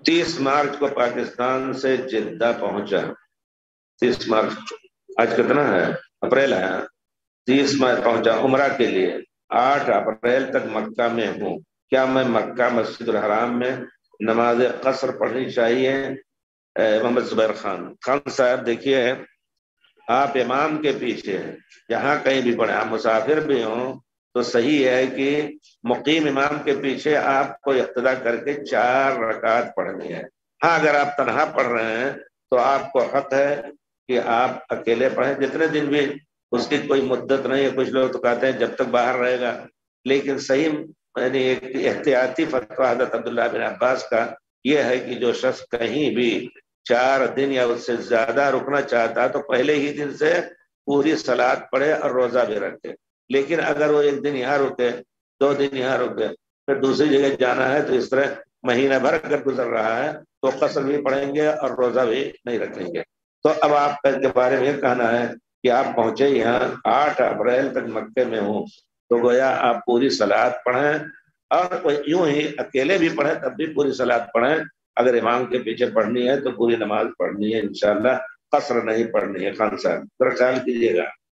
30 مارچ کو پاکستان سے جدہ پہنچا. 30 مارچ، آج کتنا ہے؟ اپریل ہے. 30 مارچ پہنچا عمرہ کے لیے. 8 اپریل تک مکہ میں ہوں. کیا میں مکہ مسجد الحرام میں نماز قصر پڑھنی چاہیے؟ محمد زبیر خان صاحب، دیکھیے آپ امام کے پیچھے جہاں کہیں بھی پڑھیں، آپ مسافر بھی ہوں تو صحیح ہے کہ مقیم امام کے پیچھے آپ کو اقتدا کر کے 4 رکعت پڑھنی ہے. ہاں اگر آپ تنہا پڑھ رہے ہیں تو آپ کو حق ہے کہ آپ اکیلے پڑھیں، جتنے دن بھی، اس کی کوئی مدت نہیں ہے. کچھ لوگ تو کہتے ہیں جب تک باہر رہے گا، لیکن صحیح یعنی ایک احتیاطی فتویٰ حضرت عبداللہ بن عباس کا یہ ہے کہ جو شخص کہیں بھی 4 دن یا اس سے زیادہ رکنا چاہتا تو پہلے ہی دن سے پوری صلات پڑھے اور روزہ بھی رکھے. لیکن اگر وہ 1 دن یہاں رکے، 2 دن یہاں رکے، پھر دوسری جگہ جانا ہے، تو اس طرح مہینہ بھر اگر گزر رہا ہے تو قصر بھی پڑھیں گے اور روزہ بھی نہیں رکھیں گے. تو اب آپ کے بارے میں یہ کہنا ہے کہ آپ پہنچے یہاں 8 اپریل تک مکے میں ہوں، تو گویا آپ پوری صلات پڑھیں، اور یوں ہی اکیلے بھی پڑھیں تب بھی پوری صلات پڑھیں. اگر امام کے پیچھے پڑھنی ہے تو پوری نماز پڑھنی ہے انشاءاللہ، قصر نہیں پڑھنی ہے. خان صاحب ذرا خیال کیجیے گا.